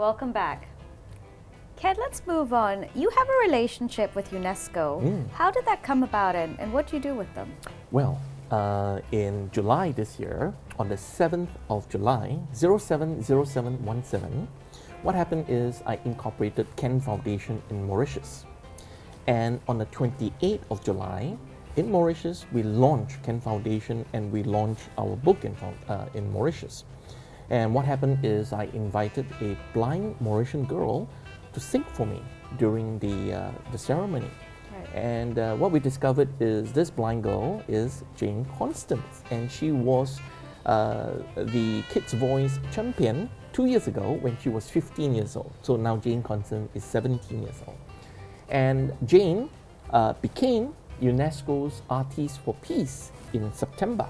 welcome back. Ken, let's move on. You have a relationship with UNESCO. How did that come about and what do you do with them? Well, in July this year, on the 7th of July, 070717, what happened is I incorporated KENNET Foundation in Mauritius. And on the 28th of July, in Mauritius, we launched KENNET Foundation and we launched our book in Mauritius. And what happened is I invited a blind Mauritian girl to sing for me during the ceremony. Right. And what we discovered is this blind girl is Jane Constance, and she was the Kids' Voice champion 2 years ago when she was 15 years old. So now Jane Constance is 17 years old. And Jane became UNESCO's Artist for Peace in September.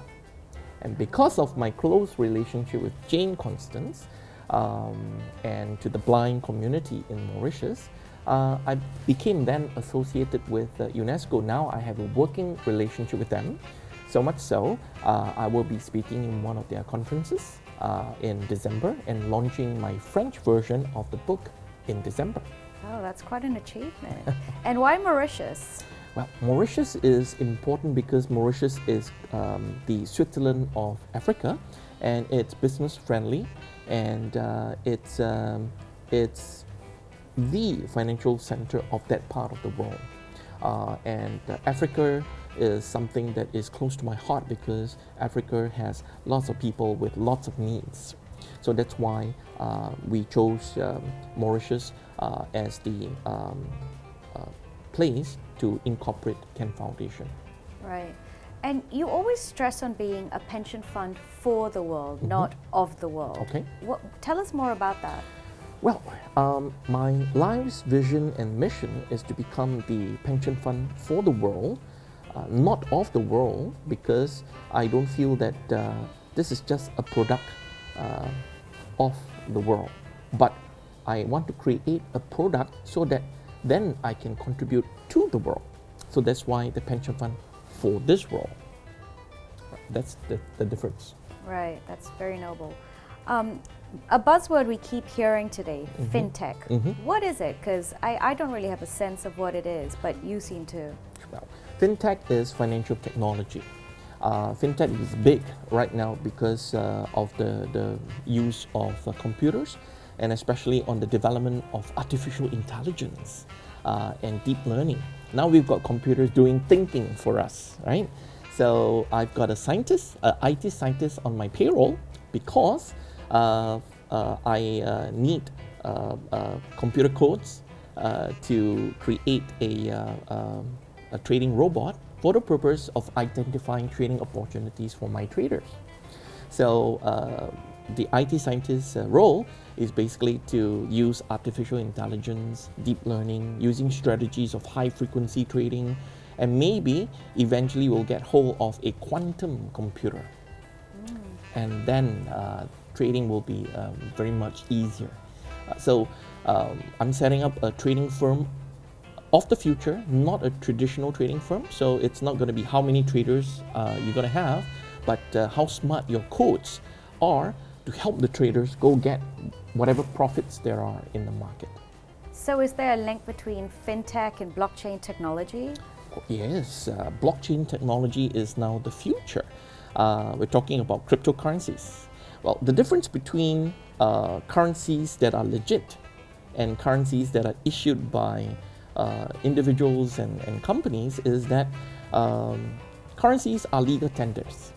And because of my close relationship with Jane Constance and to the blind community in Mauritius, I became then associated with UNESCO. Now I have a working relationship with them. So much so, I will be speaking in one of their conferences in December and launching my French version of the book in December. Oh, that's quite an achievement. And why Mauritius? Well, Mauritius is important because Mauritius is the Switzerland of Africa, and it's business friendly, and it's the financial center of that part of the world. And Africa is something that is close to my heart because Africa has lots of people with lots of needs. So that's why we chose Mauritius as the place to incorporate KENNET Foundation. Right. And you always stress on being a pension fund for the world, not of the world. Okay. Tell us more about that. Well, my life's vision and mission is to become the pension fund for the world, not of the world, because I don't feel that this is just a product of the world. But I want to create a product so that then I can contribute to the world. So that's why the pension fund for this world. That's the difference. Right, that's very noble. A buzzword we keep hearing today, fintech. What is it? Because I don't really have a sense of what it is, but you seem to. Well, fintech is financial technology. Fintech is big right now because of the use of computers, and especially on the development of artificial intelligence and deep learning. Now we've got computers doing thinking for us, right? So I've got a scientist, an IT scientist on my payroll because I need computer codes to create a trading robot for the purpose of identifying trading opportunities for my traders. So the IT scientist's role is basically to use artificial intelligence, deep learning, using strategies of high frequency trading, and maybe eventually we'll get hold of a quantum computer. And then trading will be very much easier. So I'm setting up a trading firm of the future, not a traditional trading firm. So it's not going to be how many traders you're going to have, but how smart your codes are to help the traders go get whatever profits there are in the market. So is there a link between fintech and blockchain technology? Yes, blockchain technology is now the future. We're talking about cryptocurrencies. Well, the difference between currencies that are legit and currencies that are issued by individuals and companies is that currencies are legal tenders.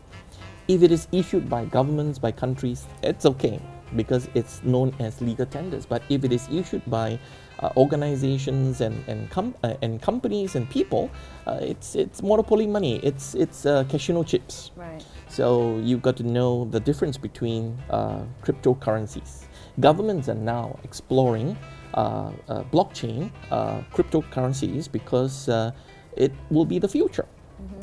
If it is issued by governments, by countries, it's okay because it's known as legal tenders. But if it is issued by organizations and companies and people, it's monopoly money. It's casino chips. Right. So you've got to know the difference between cryptocurrencies. Governments are now exploring blockchain cryptocurrencies because it will be the future.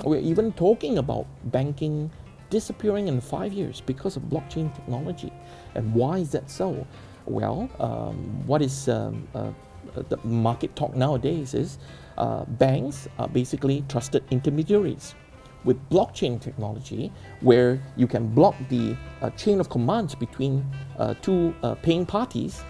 We're even talking about banking disappearing in 5 years because of blockchain technology. And why is that so? Well, what is the market talk nowadays is banks are basically trusted intermediaries. With blockchain technology, where you can block the chain of commands between two paying parties,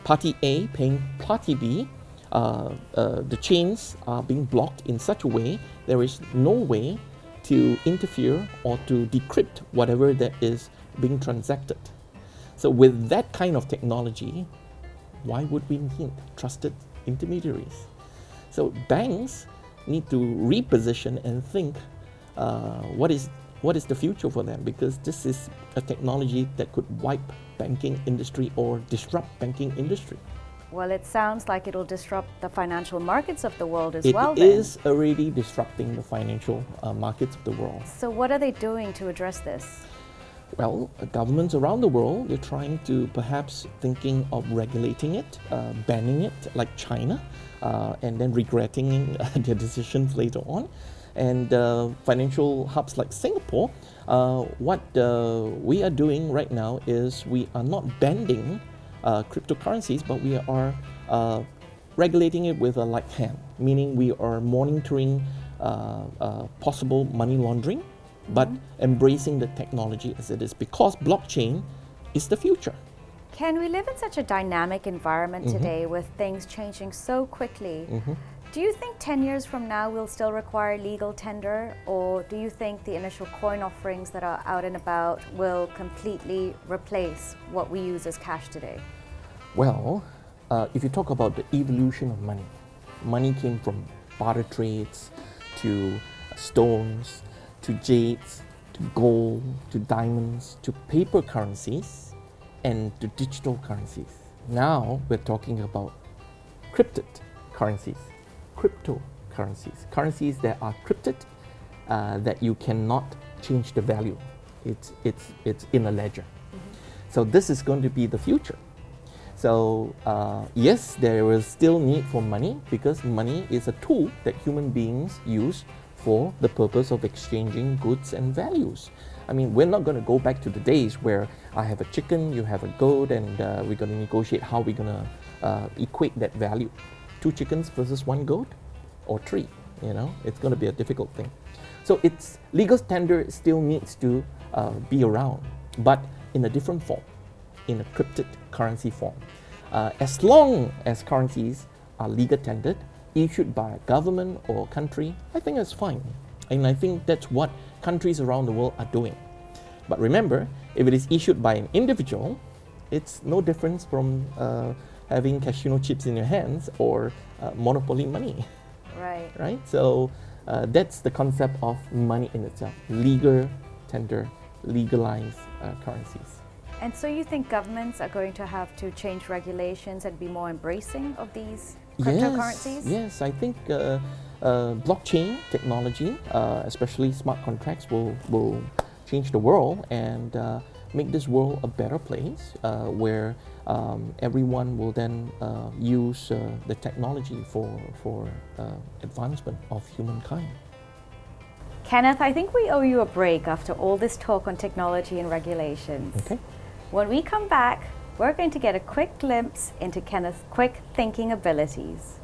party A paying party B. The chains are being blocked in such a way there is no way to interfere or to decrypt whatever that is being transacted. So with that kind of technology, why would we need trusted intermediaries? So banks need to reposition and think what is the future for them, because this is a technology that could wipe banking industry or disrupt banking industry. Well, it sounds like it'll disrupt the financial markets of the world as It well. It is already disrupting the financial markets of the world. So what are they doing to address this? Well, governments around the world, they're trying to perhaps thinking of regulating it, banning it like China, and then regretting their decisions later on. And financial hubs like Singapore, what we are doing right now is we are not banning cryptocurrencies, but we are regulating it with a light hand, meaning we are monitoring possible money laundering, but embracing the technology as it is, because blockchain is the future. Ken, we live in such a dynamic environment today with things changing so quickly. Do you think 10 years from now we'll still require legal tender, or do you think the initial coin offerings that are out and about will completely replace what we use as cash today? Well, if you talk about the evolution of money, money came from barter trades to stones, to jades, to gold, to diamonds, to paper currencies, and to digital currencies. Now we're talking about cryptid currencies, cryptocurrencies, currencies that are cryptid, that you cannot change the value. It's in a ledger. So this is going to be the future. So yes, there is still need for money, because money is a tool that human beings use for the purpose of exchanging goods and values. I mean, we're not going to go back to the days where I have a chicken, you have a goat, and we're going to negotiate how we're going to equate that value. 2 chickens versus 1 goat, or 3, you know, it's going to be a difficult thing. So it's legal tender still needs to be around, but in a different form, in a cryptid currency form. As long as currencies are legal tendered, issued by a government or country, I think that's fine. And I think that's what countries around the world are doing. But remember, if it is issued by an individual, it's no difference from having casino chips in your hands or monopoly money. Right. Right? So that's the concept of money in itself. Legal tender, legalized currencies. And so you think governments are going to have to change regulations and be more embracing of these cryptocurrencies? Yes, I think blockchain technology, especially smart contracts, will change the world and make this world a better place, where everyone will then use the technology for advancement of humankind. Kenneth, I think we owe you a break after all this talk on technology and regulations. Okay. When we come back, we're going to get a quick glimpse into Kenneth's quick thinking abilities.